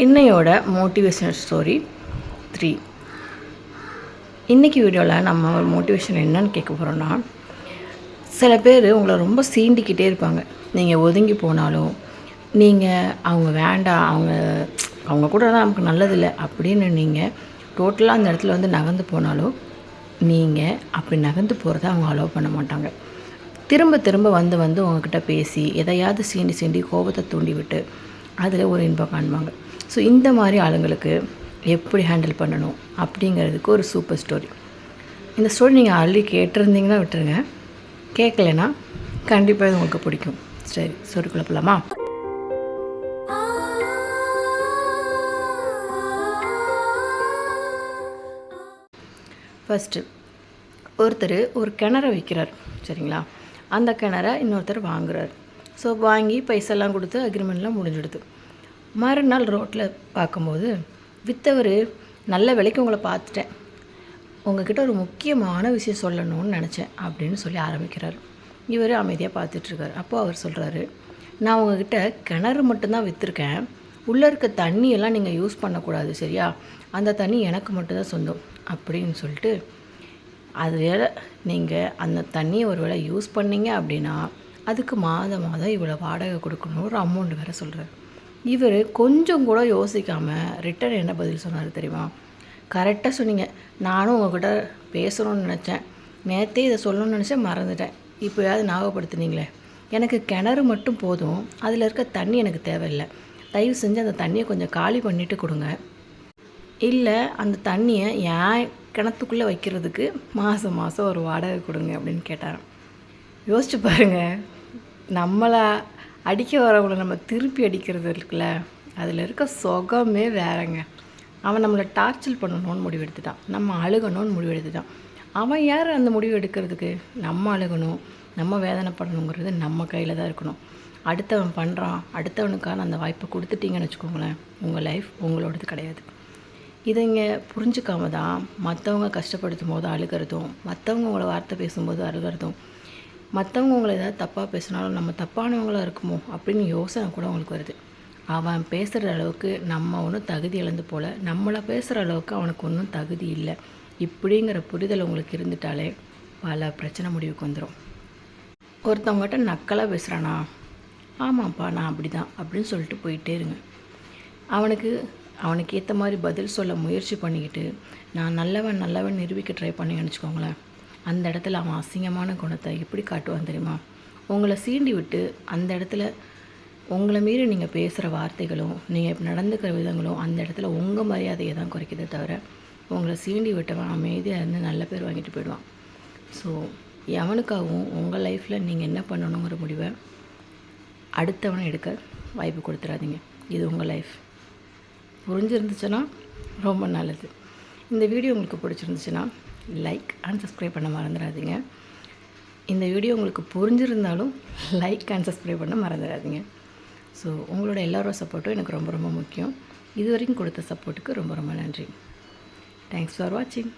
இன்னையோட motivational story 3. இன்றைக்கி வீடியோவில் நம்ம ஒரு மோட்டிவேஷன் என்னன்னு கேட்க போகிறோன்னா, சில பேர் உங்களை ரொம்ப சீண்டிக்கிட்டே இருப்பாங்க. நீங்கள் ஒதுங்கி போனாலும், நீங்கள் அவங்க வேண்டாம், அவங்க கூட தான் நமக்கு நல்லதில்லை அப்படின்னு நீங்கள் டோட்டலாக அந்த இடத்துல வந்து நகர்ந்து போனாலும், நீங்கள் அப்படி நகர்ந்து போகிறத அவங்க அலோவ் பண்ண மாட்டாங்க. திரும்ப திரும்ப வந்து உங்ககிட்ட பேசி எதையாவது சீண்டி கோபத்தை தூண்டி விட்டு அதில் ஒரு இன்பம் காண்பாங்க. ஸோ இந்த மாதிரி ஆளுங்களுக்கு எப்படி ஹேண்டில் பண்ணணும் அப்படிங்கிறதுக்கு ஒரு சூப்பர் ஸ்டோரி. இந்த ஸ்டோரி நீங்கள் ஆல்ரெடி கேட்டிருந்தீங்கன்னா விட்டுருங்க, கேட்கலைன்னா கண்டிப்பாக இது உங்களுக்கு பிடிக்கும். சரி, ஸ்டோரிக்குள்ளே போகலாமா? ஃபஸ்ட்டு ஒருத்தர் ஒரு கிணறை விற்கிறார், சரிங்களா? அந்த கிணறை இன்னொருத்தர் வாங்குறார். ஸோ வாங்கி பைசெல்லாம் கொடுத்து அக்ரிமெண்ட்லாம் முடிஞ்சிடுது. மறுநாள் ரோட்டில் பார்க்கும்போது விற்றவர், நல்ல விலைக்கு உங்களை பார்த்துட்டேன், உங்கள்கிட்ட ஒரு முக்கியமான விஷயம் சொல்லணும்னு நினச்சேன் அப்படின்னு சொல்லி ஆரம்பிக்கிறார். இவர் அமைதியாக பார்த்துட்ருக்கார். அப்போது அவர் சொல்கிறாரு, நான் உங்கள்கிட்ட கிணறு மட்டும்தான் விற்றுருக்கேன், உள்ளே இருக்க தண்ணியெல்லாம் நீங்கள் யூஸ் பண்ணக்கூடாது, சரியா? அந்த தண்ணி எனக்கு மட்டும்தான் சொந்தம் அப்படின்னு சொல்லிட்டு, அது வேலை நீங்கள் அந்த தண்ணியை ஒரு வேளை யூஸ் பண்ணிங்க அப்படின்னா அதுக்கு மாதம் இவ்வளோ வாடகை கொடுக்கணும், ஒரு அமௌண்ட் வேறு சொல்கிறார். இவர் கொஞ்சம் கூட யோசிக்காமல் ரிட்டன் என்ன பதில் சொன்னார் தெரியுமா? கரெக்டாக சொன்னீங்க, நானும் உங்கள்கிட்ட பேசணும்னு நினச்சேன், நேற்றே இதை சொல்லணும்னு நினச்சேன், மறந்துட்டேன், இப்போயாவது ஞாபகப்படுத்துனீங்களே, எனக்கு கிணறு மட்டும் போதும், அதில் இருக்க தண்ணி எனக்கு தேவையில்லை, தயவு செஞ்சு அந்த தண்ணியை கொஞ்சம் காலி பண்ணிவிட்டு கொடுங்க, இல்லை அந்த தண்ணியை ஏன் கிணத்துக்குள்ளே வைக்கிறதுக்கு மாதம் ஒரு வாடகை கொடுங்க அப்படின்னு கேட்டாராம். யோசிச்சு பாருங்கள், நம்மளை அடிக்க வரவங்களை நம்ம திருப்பி அடிக்கிறது இருக்குல்ல, அதில் இருக்க சுகமே வேறங்க. அவன் நம்மளை டார்ச்சர் பண்ணணும்னு முடிவு எடுத்துட்டான், நம்ம அழுகணும்னு முடிவு எடுத்துட்டான். அவன் யார் அந்த முடிவு எடுக்கிறதுக்கு? நம்ம அழுகணும், நம்ம வேதனைப்படணுங்கிறது நம்ம கையில் தான் இருக்கணும். அடுத்தவன் பண்ணுறான், அடுத்தவனுக்கான அந்த வாய்ப்பை கொடுத்துட்டிங்கன்னு வச்சுக்கோங்களேன், உங்கள் லைஃப் உங்களோடது கிடையாது. இதை இங்கே புரிஞ்சுக்காம தான் மற்றவங்க கஷ்டப்படுத்தும் போது அழுகிறதும், மற்றவங்க உங்களை வார்த்தை பேசும்போது அழுகிறதும், மற்றவங்க உங்களை ஏதாவது தப்பாக பேசினாலும் நம்ம தப்பானவங்களாக இருக்குமோ அப்படின்னு யோசனை கூட உங்களுக்கு வருது. அவன் பேசுகிற அளவுக்கு நம்ம ஒன்றும் தகுதி இழந்து போல், நம்மளை பேசுகிற அளவுக்கு அவனுக்கு ஒன்றும் தகுதி இல்லை, இப்படிங்கிற புரிதல் உங்களுக்கு இருந்துட்டாலே பல பிரச்சனை முடிவுக்கு வந்துடும். ஒருத்தவங்ககிட்ட நக்கலாக பேசுகிறானா, ஆமாப்பா நான் அப்படி தான் அப்படின்னு சொல்லிட்டு போயிட்டே இருங்க. அவனுக்கு ஏற்ற மாதிரி பதில் சொல்ல முயற்சி பண்ணிக்கிட்டு நான் நல்லவன் நிரூபிக்க ட்ரை பண்ணி வச்சுக்கோங்களேன், அந்த இடத்துல அவன் அசிங்கமான குணத்தை எப்படி காட்டுவான் தெரியுமா? உங்களை சீண்டி விட்டு அந்த இடத்துல உங்களை மீறி நீங்கள் பேசுகிற வார்த்தைகளும் நீங்கள் நடந்துக்கிற விதங்களும் அந்த இடத்துல உங்கள் மரியாதையை தான் குறைக்கிறதே தவிர, உங்களை சீண்டி விட்டவன் அமைதியாக இருந்து நல்ல பேர் வாங்கிட்டு போயிடுவான். ஸோ எவனுக்காகவும் உங்கள் லைஃப்பில் நீங்கள் என்ன பண்ணணுங்கிற முடிவை அடுத்தவனை எடுக்க வாய்ப்பு கொடுத்துடாதீங்க. இது உங்கள் லைஃப். புரிஞ்சிருந்துச்சுன்னா ரொம்ப நல்லது. இந்த வீடியோ உங்களுக்கு பிடிச்சிருந்துச்சுன்னா லைக் அண்ட் சப்ஸ்கிரைப் பண்ண மறந்துடாதீங்க. இந்த வீடியோ உங்களுக்கு புரிஞ்சிருந்தாலும் லைக் அண்ட் சப்ஸ்கிரைப் பண்ண மறந்துடாதீங்க. ஸோ உங்களோட எல்லாரோட சப்போர்ட்டும் எனக்கு ரொம்ப முக்கியம். இது வரைக்கும் கொடுத்த சப்போர்ட்டுக்கு ரொம்ப நன்றி. தேங்க்ஸ் ஃபார் வாட்சிங்.